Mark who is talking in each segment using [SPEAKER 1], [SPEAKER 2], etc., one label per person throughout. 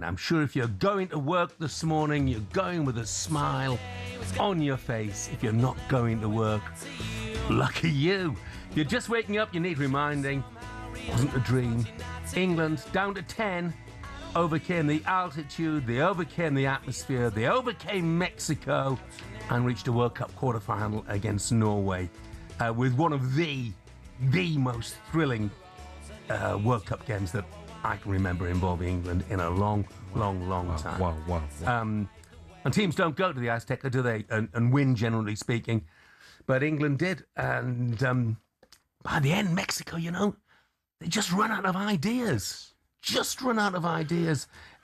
[SPEAKER 1] I'm sure if you're going to work this morning, you're going with a smile on your face. If you're not going to work, lucky you. If you're just waking up, you need reminding. It wasn't a dream. England down to 10 overcame the altitude, they overcame the atmosphere, they overcame Mexico and reached a World Cup quarter-final against Norway with one of the most thrilling World Cup games that I can remember involving England in a long time.
[SPEAKER 2] Wow.
[SPEAKER 1] And teams don't go to the Aztec, do they? And win, generally speaking. But England did. And by the end, Mexico, they just run out of ideas.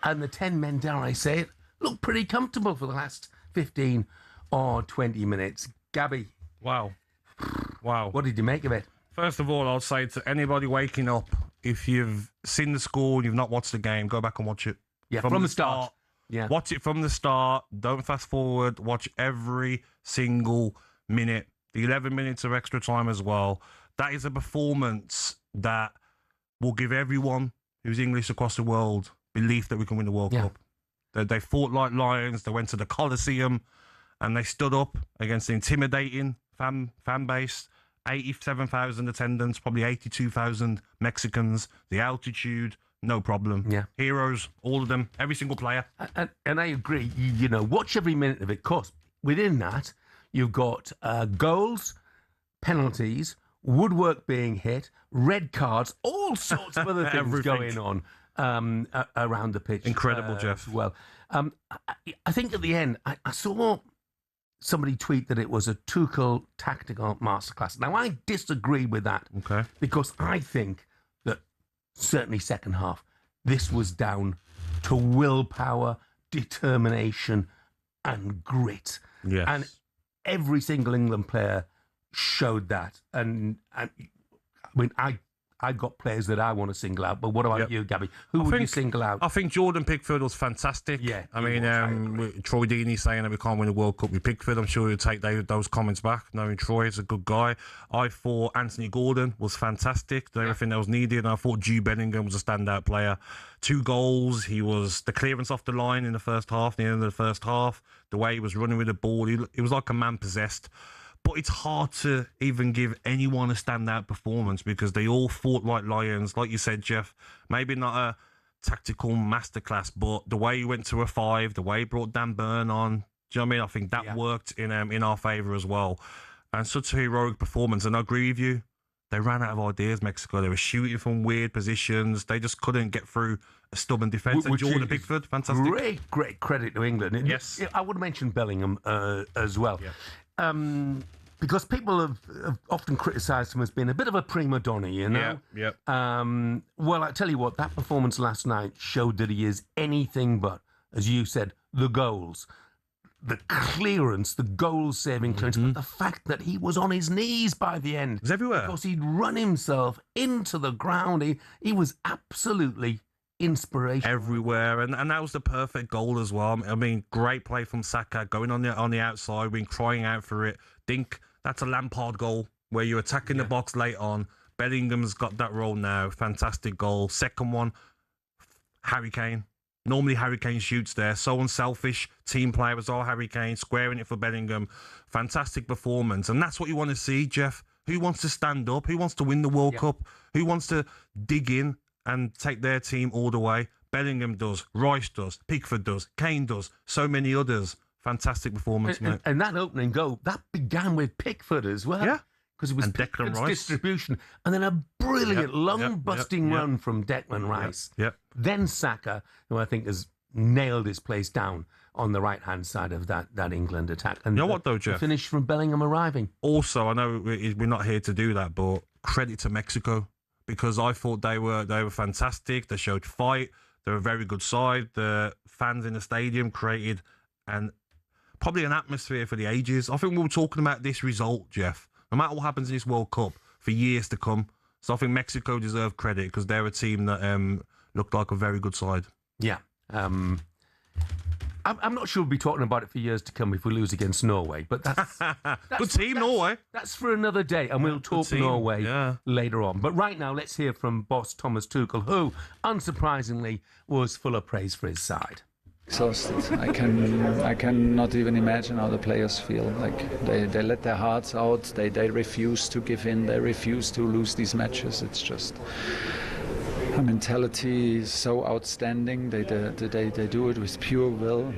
[SPEAKER 1] And the 10 men, dare I say it, looked pretty comfortable for the last 15 or 20 minutes. Gabby.
[SPEAKER 2] Wow.
[SPEAKER 1] What did you make of it?
[SPEAKER 2] First of all, I'll say to anybody waking up, if you've seen the score and you've not watched the game, go back and watch it.
[SPEAKER 1] Yeah, from the start. Yeah.
[SPEAKER 2] Watch it from the start. Don't fast forward. Watch every single minute. The 11 minutes of extra time as well. That is a performance that will give everyone who's English across the world belief that we can win the World Cup. They fought like lions. They went to the Coliseum and they stood up against the intimidating fan base. 87,000 attendants, probably 82,000 Mexicans. The altitude, no problem.
[SPEAKER 1] Yeah.
[SPEAKER 2] Heroes, all of them, every single player.
[SPEAKER 1] And I agree. Watch every minute of it. Of course, within that, you've got goals, penalties, woodwork being hit, red cards, all sorts of other things going on around the pitch.
[SPEAKER 2] Incredible, Jeff.
[SPEAKER 1] Well, I think at the end, I saw somebody tweet that it was a Tuchel tactical masterclass. Now, I disagree with that.
[SPEAKER 2] Okay.
[SPEAKER 1] Because I think that certainly second half, this was down to willpower, determination, and grit.
[SPEAKER 2] Yes.
[SPEAKER 1] And every single England player showed that. And I mean, I got players that I want to single out, but what about you, Gabby? Who would you single out?
[SPEAKER 2] I think Jordan Pickford was fantastic.
[SPEAKER 1] Yeah,
[SPEAKER 2] I mean, Troy Deeney saying that we can't win a World Cup with Pickford. I'm sure he'll take those comments back, knowing Troy is a good guy. I thought Anthony Gordon was fantastic, did everything that was needed. And I thought Jude Bellingham was a standout player. 2 goals. He was the clearance off the line in the first half, near the end of the first half. The way he was running with the ball, he was like a man possessed. But it's hard to even give anyone a standout performance because they all fought like lions. Like you said, Jeff, maybe not a tactical masterclass, but the way he went to a 5, the way he brought Dan Burn on, do you know what I mean? I think that worked in our favour as well. And such a heroic performance. And I agree with you. They ran out of ideas, Mexico. They were shooting from weird positions. They just couldn't get through a stubborn defence. And Jordan Pickford, fantastic.
[SPEAKER 1] Great credit to England.
[SPEAKER 2] Yes.
[SPEAKER 1] I would mention Bellingham as well.
[SPEAKER 2] Yeah.
[SPEAKER 1] Because people have often criticised him as being a bit of a prima donna,
[SPEAKER 2] Yeah.
[SPEAKER 1] Well, I tell you what, that performance last night showed that he is anything but, as you said, the goals, the clearance, the goal-saving clearance, but the fact that he was on his knees by the end.
[SPEAKER 2] It was everywhere.
[SPEAKER 1] Because he'd run himself into the ground. He was absolutely inspirational.
[SPEAKER 2] Everywhere, and that was the perfect goal as well. I mean, great play from Saka, going on the outside, been crying out for it. Think that's a Lampard goal where you're attacking the box late on. Bellingham's got that role now. Fantastic goal. Second one, Harry Kane. Normally Harry Kane shoots there. So unselfish team player was all Harry Kane, squaring it for Bellingham. Fantastic performance, and that's what you want to see, Jeff. Who wants to stand up? Who wants to win the World Cup? Who wants to dig in and take their team all the way? Bellingham does, Rice does, Pickford does, Kane does, so many others. Fantastic performance, mate.
[SPEAKER 1] And that opening goal, that began with Pickford as well.
[SPEAKER 2] Yeah.
[SPEAKER 1] Because it was Pickford's distribution. And then a brilliant lung-busting run from Declan Rice.
[SPEAKER 2] Yep.
[SPEAKER 1] Then Saka, who I think has nailed his place down on the right-hand side of that England attack. And
[SPEAKER 2] you know what, though, Jeff?
[SPEAKER 1] The finish from Bellingham arriving.
[SPEAKER 2] Also, I know we're not here to do that, but credit to Mexico. Because I thought they were fantastic. They showed fight. They're a very good side. The fans in the stadium created probably an atmosphere for the ages. I think we were talking about this result, Jeff. No matter what happens in this World Cup for years to come. So I think Mexico deserve credit because they're a team that looked like a very good side.
[SPEAKER 1] Yeah. I'm not sure we'll be talking about it for years to come if we lose against Norway, but that's
[SPEAKER 2] good team, Norway.
[SPEAKER 1] That's for another day, and we'll talk Norway later on. But right now, let's hear from boss Thomas Tuchel, who, unsurprisingly, was full of praise for his side.
[SPEAKER 3] Exhausted. I cannot even imagine how the players feel. Like they let their hearts out. They refuse to give in. They refuse to lose these matches. It's just a mentality is so outstanding. They do it with pure will.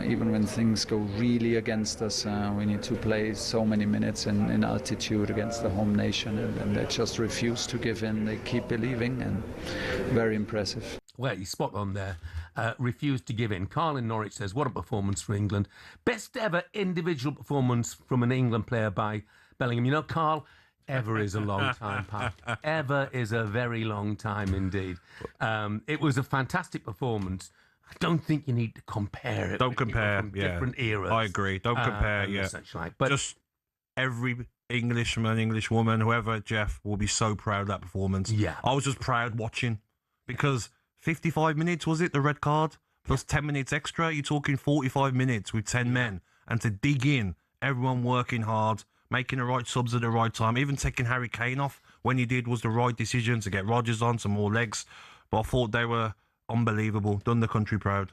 [SPEAKER 3] Even when things go really against us, we need to play so many minutes in altitude against the home nation, and they just refuse to give in. They keep believing, and very impressive.
[SPEAKER 1] Well, he's spot on there. Refused to give in. Carl in Norwich says, what a performance for England. Best ever individual performance from an England player by Bellingham. You know, Carl, ever is a long time, pal. Ever is a very long time indeed. It was a fantastic performance. I don't think you need to compare it.
[SPEAKER 2] Don't compare,
[SPEAKER 1] different eras.
[SPEAKER 2] I agree. Don't compare,
[SPEAKER 1] Such like. But
[SPEAKER 2] just every Englishman, Englishwoman, whoever, Jeff, will be so proud of that performance.
[SPEAKER 1] Yeah.
[SPEAKER 2] I was just proud watching because 55 minutes, was it, the red card? Plus 10 minutes extra. You're talking 45 minutes with 10 men. And to dig in, everyone working hard, making the right subs at the right time, even taking Harry Kane off when he did was the right decision to get Rodgers on, some more legs. But I thought they were unbelievable. Done the country proud.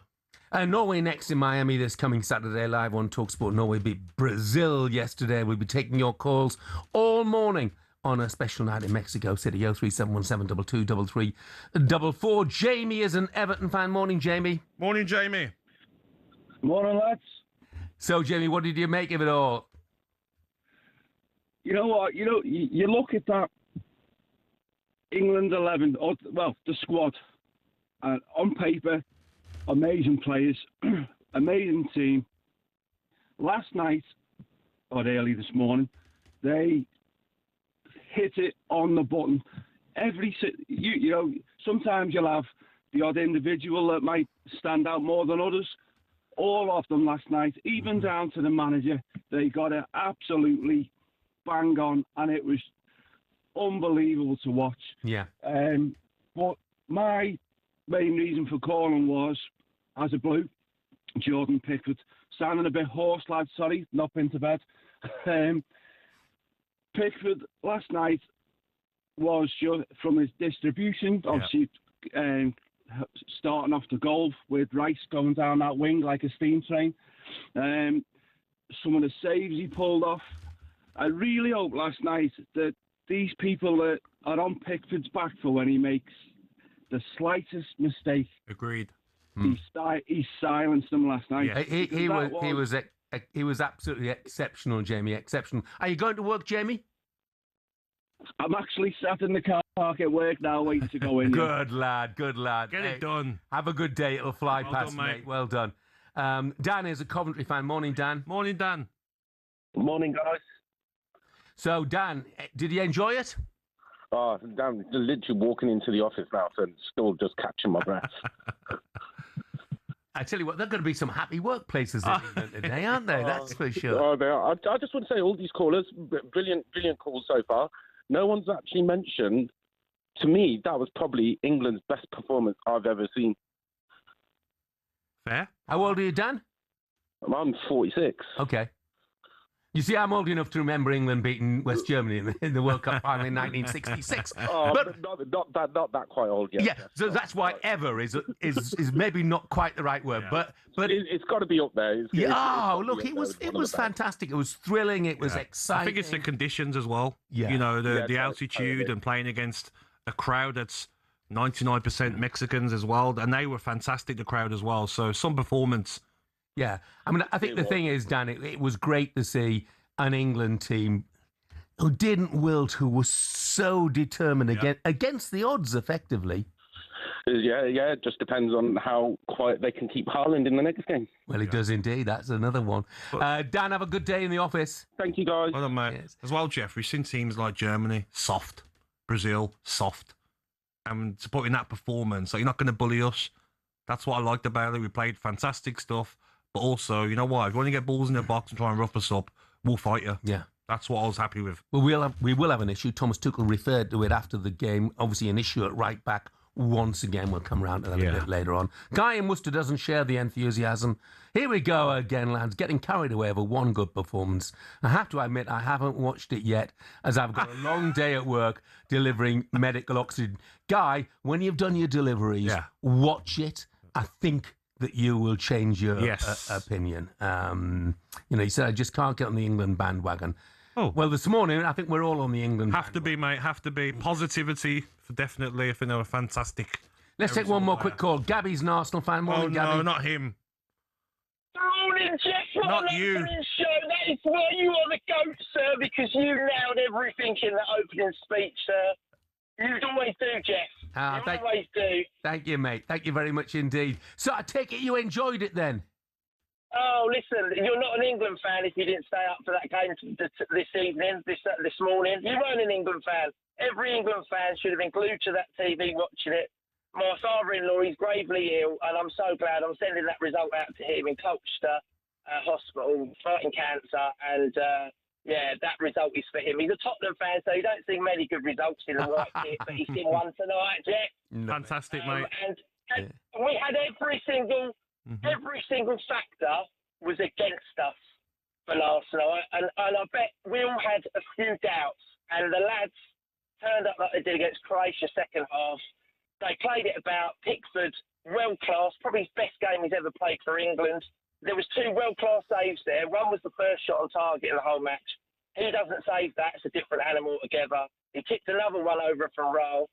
[SPEAKER 1] Norway next in Miami this coming Saturday, live on talkSPORT. Norway beat Brazil yesterday. We'll be taking your calls all morning on a special night in Mexico City. 03717 223344. Jamie is an Everton fan. Morning, Jamie.
[SPEAKER 2] Morning, Jamie.
[SPEAKER 4] Morning, lads.
[SPEAKER 1] So, Jamie, what did you make of it all?
[SPEAKER 4] You know what? You look at that England 11, the squad, and on paper, amazing players, amazing team. Last night, or early this morning, they hit it on the button. Sometimes you'll have the odd individual that might stand out more than others. All of them last night, even down to the manager, they got it absolutely bang on, and it was unbelievable to watch.
[SPEAKER 1] Yeah.
[SPEAKER 4] But my main reason for calling was, as a blue, Jordan Pickford, sounding a bit hoarse, lad. Sorry, not been to bed. Pickford last night was just from his distribution, obviously starting off the goal with Rice going down that wing like a steam train. Some of the saves he pulled off. I really hope last night that these people that are on Pickford's back for when he makes the slightest mistake.
[SPEAKER 2] Agreed.
[SPEAKER 4] He silenced them last night.
[SPEAKER 1] Yeah. He was absolutely exceptional, Jamie. Exceptional. Are you going to work, Jamie?
[SPEAKER 4] I'm actually sat in the car park at work now, waiting to go in.
[SPEAKER 1] Good lad.
[SPEAKER 2] Get it done.
[SPEAKER 1] Have a good day. It'll fly
[SPEAKER 2] Well
[SPEAKER 1] past,
[SPEAKER 2] done,
[SPEAKER 1] mate. Well done. Dan is a Coventry fan. Morning, Dan.
[SPEAKER 2] Morning, Dan.
[SPEAKER 5] Morning, guys.
[SPEAKER 1] So, Dan, did you enjoy it?
[SPEAKER 5] Oh, I'm literally walking into the office now and still just catching my breath.
[SPEAKER 1] I tell you what, there are going to be some happy workplaces in England today, aren't there? That's for sure.
[SPEAKER 5] Oh, they are. I just want to say all these callers, brilliant calls so far. No one's actually mentioned, to me, that was probably England's best performance I've ever seen.
[SPEAKER 2] Fair.
[SPEAKER 1] How old are you, Dan?
[SPEAKER 5] I'm 46.
[SPEAKER 1] Okay. You see, I'm old enough to remember England beating West Germany in the World Cup final in 1966.
[SPEAKER 5] But not that quite old yet.
[SPEAKER 1] Yeah, so that's why ever is maybe not quite the right word, but
[SPEAKER 5] it's got to be up there.
[SPEAKER 1] Look, it was fantastic. It was thrilling. It was exciting.
[SPEAKER 2] I think it's the conditions as well.
[SPEAKER 1] Yeah.
[SPEAKER 2] You know, the altitude and playing against a crowd that's 99% Mexicans as well, and they were fantastic, the crowd as well. So some performance.
[SPEAKER 1] Yeah, I mean, I think the thing is, Dan, it was great to see an England team who didn't wilt, who was so determined against the odds, effectively.
[SPEAKER 5] Yeah, it just depends on how quiet they can keep Haaland in the next game.
[SPEAKER 1] Well, it does indeed. That's another one. Dan, have a good day in the office.
[SPEAKER 5] Thank you, guys.
[SPEAKER 2] Well done, mate.
[SPEAKER 1] Yes.
[SPEAKER 2] As well, Jeff, we've seen teams like Germany, soft, Brazil, soft, and to put in that performance, so you're not going to bully us. That's what I liked about it. We played fantastic stuff. But also, you know what? If you want to get balls in the box and try and rough us up, we'll fight you.
[SPEAKER 1] Yeah.
[SPEAKER 2] That's what I was happy with.
[SPEAKER 1] Well, we will have an issue. Thomas Tuchel referred to it after the game. Obviously, an issue at right back once again. We'll come around to that a bit later on. Guy in Worcester doesn't share the enthusiasm. Here we go again, lads, getting carried away over one good performance. I have to admit, I haven't watched it yet, as I've got a long day at work delivering medical oxygen. Guy, when you've done your deliveries, watch it. I think that you will change your opinion. You said I just can't get on the England bandwagon. Oh. Well, this morning, I think we're all on the England bandwagon.
[SPEAKER 2] Have to be, mate. Have to be. Positivity, definitely. I think they were fantastic.
[SPEAKER 1] Let's take one more quick call. Gabby's an Arsenal fan. Morning, Gabby.
[SPEAKER 2] No, not him.
[SPEAKER 6] Morning, Jeff.
[SPEAKER 2] Not you.
[SPEAKER 6] Show. That is why you are the GOAT, sir, because you nailed everything in that opening speech, sir. You always do, Jeff. You always do.
[SPEAKER 1] Thank you, mate. Thank you very much indeed. So I take it you enjoyed it then?
[SPEAKER 6] Oh, listen, you're not an England fan if you didn't stay up for that game this evening, this morning. You weren't an England fan. Every England fan should have been glued to that TV watching it. My father-in-law is gravely ill, and I'm so glad I'm sending that result out to him in Colchester Hospital, fighting cancer, and that result is for him. He's a Tottenham fan, so he don't see many good results in the white kit, but he's seen one tonight, Jack.
[SPEAKER 2] Fantastic, mate.
[SPEAKER 6] And we had every single factor was against us for last night, and I bet we all had a few doubts, and the lads turned up like they did against Croatia second half. They played it about. Pickford, world-class, probably his best game he's ever played for England. There was two world-class saves there. One was the first shot on target in the whole match. He doesn't save that. It's a different animal altogether. He kicked another one over from Roll.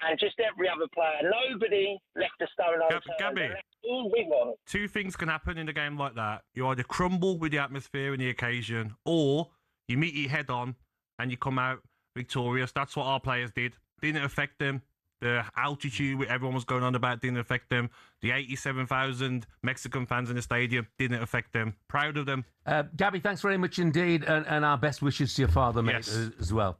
[SPEAKER 6] And just every other player. Nobody left a stone unturned.
[SPEAKER 2] Gabby,
[SPEAKER 6] all we want.
[SPEAKER 2] Two things can happen in a game like that. You either crumble with the atmosphere and the occasion, or you meet your head on and you come out victorious. That's what our players did. Didn't affect them. The altitude everyone was going on about didn't affect them. The 87,000 Mexican fans in the stadium didn't affect them. Proud of them.
[SPEAKER 1] Gabby, thanks very much indeed, and our best wishes to your father, mate, as well.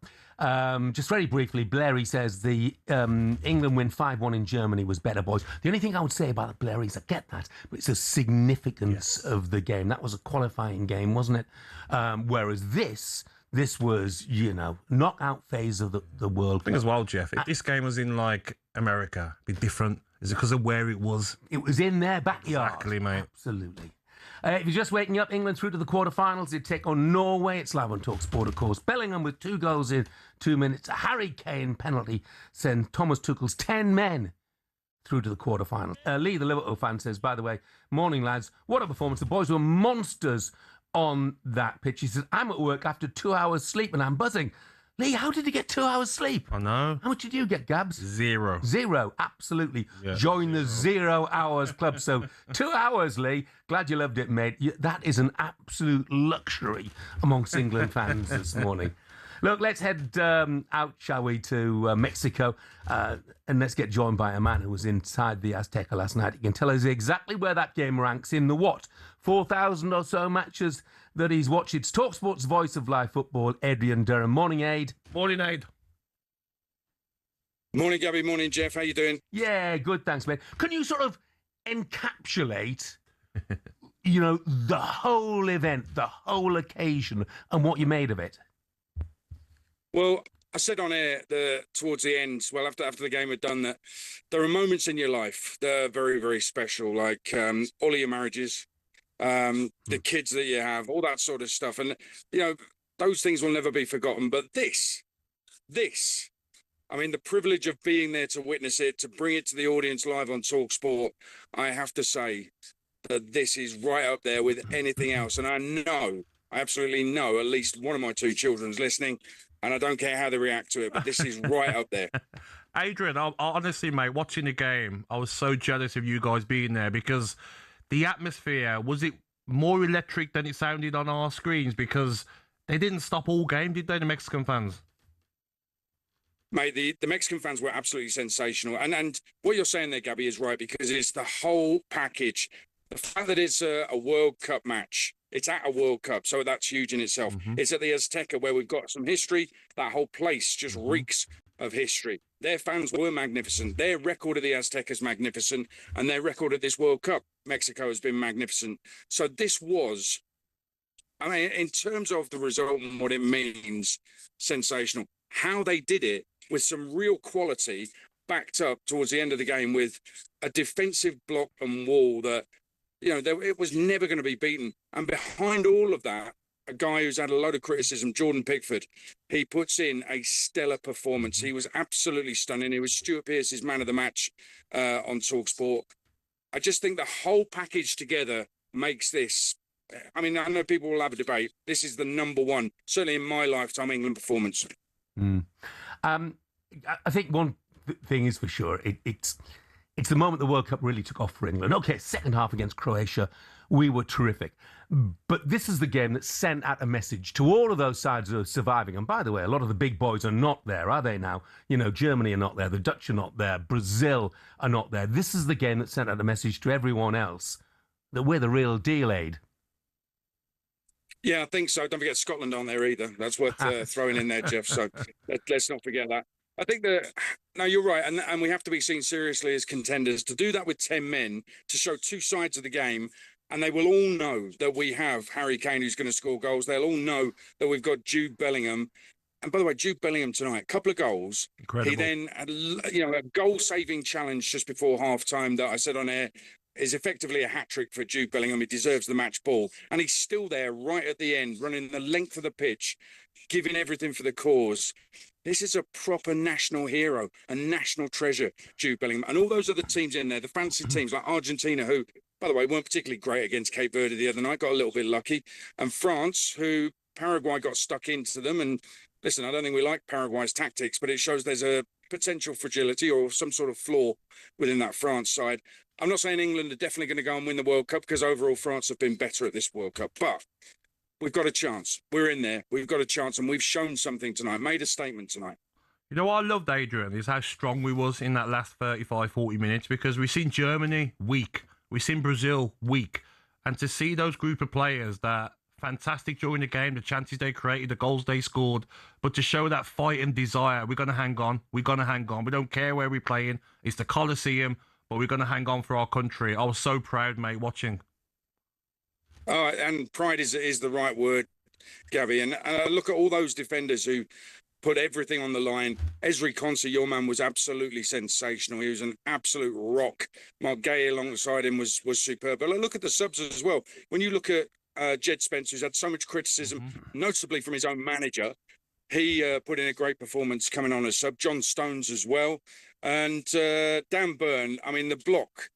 [SPEAKER 1] Just very briefly, Blairy says the England win 5-1 in Germany was better, boys. The only thing I would say about the Blairy is I get that, but it's the significance of the game. That was a qualifying game, wasn't it? Whereas this was, knockout phase of the World Cup.
[SPEAKER 2] I think as well, Jeff, if this game was in, America, it'd be different. Is it because of where it was?
[SPEAKER 1] It was in their backyard.
[SPEAKER 2] Exactly, mate.
[SPEAKER 1] Absolutely. If you're just waking up, England through to the quarterfinals. They take on Norway. It's live on talkSPORT, of course. Bellingham with 2 goals in 2 minutes. A Harry Kane penalty sent Thomas Tuchel's 10 men through to the quarterfinals. Lee, the Liverpool fan, says, by the way, morning, lads. What a performance. The boys were monsters on that pitch. He says, I'm at work after 2 hours sleep and I'm buzzing. Lee, how did you get 2 hours sleep?
[SPEAKER 2] I know.
[SPEAKER 1] How much did you get, Gabs?
[SPEAKER 2] Zero,
[SPEAKER 1] absolutely.
[SPEAKER 2] Yeah.
[SPEAKER 1] Join the 0 hours club. So 2 hours, Lee. Glad you loved it, mate. That is an absolute luxury amongst England fans this morning. Look, let's head out, shall we, to Mexico, and let's get joined by a man who was inside the Aztec last night. He can tell us exactly where that game ranks in the 4,000 or so matches that he's watched. It's talkSPORT's voice of live football, Adrian Durham. Morning, Aid.
[SPEAKER 2] Morning, Aid.
[SPEAKER 7] Morning, Gabby. Morning, Jeff. How you doing?
[SPEAKER 1] Yeah, good, thanks, mate. Can you sort of encapsulate, the whole event, the whole occasion, and what you made of it?
[SPEAKER 7] Well, I said on air towards the end, after the game had done, that there are moments in your life that are very, very special, like all of your marriages, the kids that you have, all that sort of stuff. And, those things will never be forgotten. But this, I mean, the privilege of being there to witness it, to bring it to the audience live on talkSPORT, I have to say that this is right up there with anything else. And I absolutely know at least one of my 2 children's listening. And I don't care how they react to it, but this is right up there.
[SPEAKER 2] Adrian, I honestly, mate, watching the game, I was so jealous of you guys being there because the atmosphere, was it more electric than it sounded on our screens? Because they didn't stop all game, did they, the Mexican fans?
[SPEAKER 7] Mate, the Mexican fans were absolutely sensational. And what you're saying there, Gabby, is right, because it's the whole package. The fact that it's a World Cup match, it's at a World Cup, so that's huge in itself. Mm-hmm. It's at the Aztec where we've got some history. That whole place just reeks of history. Their fans were magnificent. Their record of the Aztec is magnificent, and their record at this World Cup, Mexico, has been magnificent. So this was, I mean, in terms of the result and what it means, sensational. How they did it with some real quality, backed up towards the end of the game with a defensive block and wall that, it was never going to be beaten. And behind all of that, a guy who's had a load of criticism, Jordan Pickford, he puts in a stellar performance. He was absolutely stunning. He was Stuart Pearce's man of the match on talkSPORT. I just think the whole package together makes this. I mean, I know people will have a debate. This is the number one, certainly in my lifetime, England performance.
[SPEAKER 1] I think one thing is for sure, it's the moment the World Cup really took off for England. Okay, second half against Croatia, we were terrific. But this is the game that sent out a message to all of those sides that are surviving. And by the way, a lot of the big boys are not there, are they now? Germany are not there, the Dutch are not there, Brazil are not there. This is the game that sent out a message to everyone else that we're the real deal, Aid.
[SPEAKER 7] Yeah, I think so. Don't forget Scotland on there either. That's worth throwing in there, Jeff. So let's not forget that. I think no, you're right. And we have to be seen seriously as contenders. To do that with 10 men, to show two sides of the game, and they will all know that we have Harry Kane who's going to score goals. They'll all know that we've got Jude Bellingham. And by the way, Jude Bellingham tonight, a couple of goals. Incredible. He then had, a goal-saving challenge just before half-time that I said on air is effectively a hat-trick for Jude Bellingham. He deserves the match ball. And he's still there right at the end, running the length of the pitch, giving everything for the cause. This is a proper national hero, a national treasure, Jude Bellingham. And all those other teams in there, the fancy teams like Argentina, who, by the way, weren't particularly great against Cape Verde the other night, got a little bit lucky. And France, who Paraguay got stuck into them. And listen, I don't think we like Paraguay's tactics, but it shows there's a potential fragility or some sort of flaw within that France side. I'm not saying England are definitely going to go and win the World Cup because overall France have been better at this World Cup. But we've got a chance. We're in there. We've got a chance, and we've shown something tonight, made a statement tonight.
[SPEAKER 2] You know what I loved, Adrian, is how strong we was in that last 35, 40 minutes, because we've seen Germany weak. We've seen Brazil weak. And to see those group of players that fantastic during the game, the chances they created, the goals they scored, but to show that fight and desire, we're going to hang on. We're going to hang on. We don't care where we're playing. It's the Coliseum, but we're going to hang on for our country. I was so proud, mate, watching.
[SPEAKER 7] Oh, and pride is the right word, Gabby. And look at all those defenders who put everything on the line. Ezri Konsa, your man, was absolutely sensational. He was an absolute rock. Mark Gay alongside him was superb. But look at the subs as well. When you look at Jed Spence, who's had so much criticism, notably from his own manager, he put in a great performance coming on as sub. John Stones as well. And Dan Burn, I mean, the block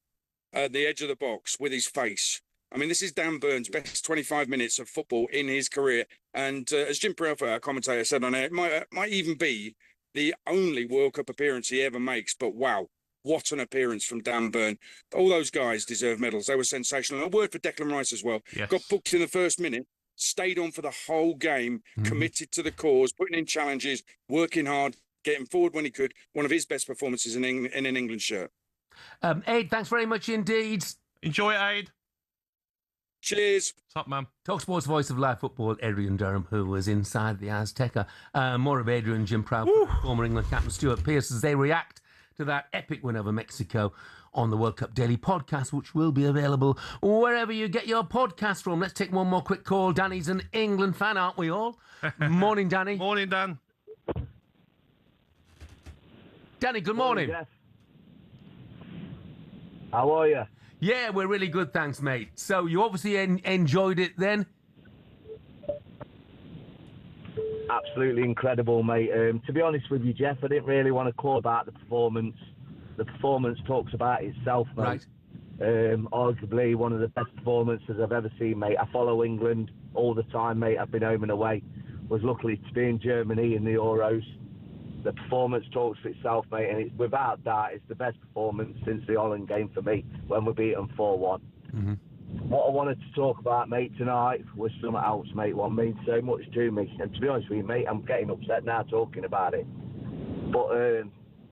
[SPEAKER 7] at the edge of the box with his face. I mean, this is Dan Burn's best 25 minutes of football in his career. And as Jim Purell, our commentator, said on air, it might even be the only World Cup appearance he ever makes. But wow, what an appearance from Dan Burn. All those guys deserve medals. They were sensational. And a word for Declan Rice as well. Yes. Got booked in the first minute, stayed on for the whole game, committed to the cause, putting in challenges, working hard, getting forward when he could. One of his best performances in an England shirt.
[SPEAKER 1] Aid, thanks very much indeed.
[SPEAKER 2] Enjoy it, Aid.
[SPEAKER 7] Cheers.
[SPEAKER 2] Top man.
[SPEAKER 1] talkSPORT's voice of live football, Adrian Durham, who was inside the Aztec. More of Adrian, Jim Proud, former England captain Stuart Pearce, as they react to that epic win over Mexico on the World Cup Daily podcast, which will be available wherever you get your podcast from. Let's take one more quick call. Danny's an England fan, aren't we all? Morning, Danny.
[SPEAKER 2] Morning, Dan.
[SPEAKER 1] Danny, good morning.
[SPEAKER 8] Jeff. How are you?
[SPEAKER 1] Yeah, we're really good, thanks, mate. So you obviously enjoyed it then?
[SPEAKER 8] Absolutely incredible, mate. To be honest with you, Jeff, I didn't really want to call about the performance. The performance talks about itself, mate.
[SPEAKER 1] Right.
[SPEAKER 8] Arguably one of the best performances I've ever seen, mate. I follow England all the time, mate. I've been home and away. Was lucky to be in Germany in the Euros. The performance talks for itself, mate, and it's without doubt it's the best performance since the Holland game for me when we beat them 4-1. What I wanted to talk about, mate, tonight was something else, mate, what means so much to me. And to be honest with you, mate, I'm getting upset now talking about it. But to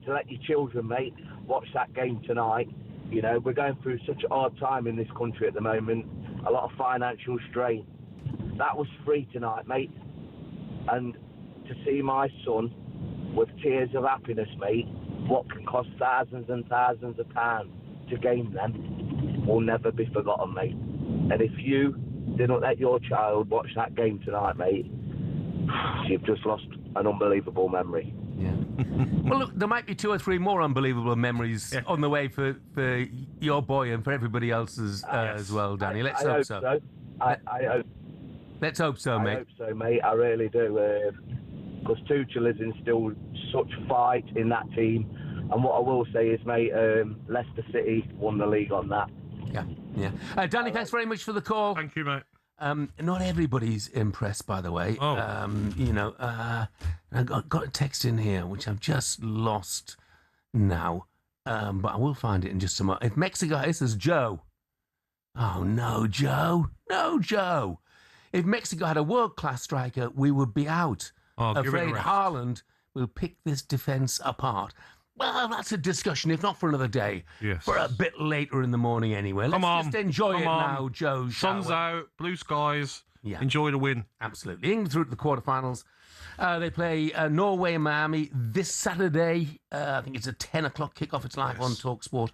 [SPEAKER 8] let your children, mate, watch that game tonight. You know, we're going through such a hard time in this country at the moment, a lot of financial strain. That was free tonight, mate. And to see my son with tears of happiness, mate, what can cost thousands and thousands of pounds to gain them will never be forgotten, mate. And if you didn't let your child watch that game tonight, mate, you've just lost an unbelievable memory.
[SPEAKER 1] Yeah. Well, look, there might be 2 or 3 more unbelievable memories on the way for your boy and for everybody else's as well, Danny. Let's hope so. Let's hope so, mate.
[SPEAKER 8] I hope so, mate. I really do. Because Tuchel has instilled such fight in that team. And what I will say is, mate, Leicester City won the league on that.
[SPEAKER 1] Yeah. Danny, thanks very much for the call.
[SPEAKER 2] Thank you, mate.
[SPEAKER 1] Not everybody's impressed, by the way.
[SPEAKER 2] Oh.
[SPEAKER 1] I got a text in here, which I've just lost now. But I will find it in just a moment. If Mexico, this is Joe. Oh, no, Joe. No, Joe. If Mexico had a world-class striker, we would be out. Afraid Haaland will pick this defence apart. Well, that's a discussion, if not for another day.
[SPEAKER 2] Yes.
[SPEAKER 1] For a bit later in the morning anyway. Let's just enjoy it now, Joe.
[SPEAKER 2] Sun's out, blue skies. Yeah. Enjoy the win.
[SPEAKER 1] Absolutely. England through to the quarterfinals. They play Norway and Miami this Saturday. I think it's a 10 o'clock kickoff. It's live on talkSPORT.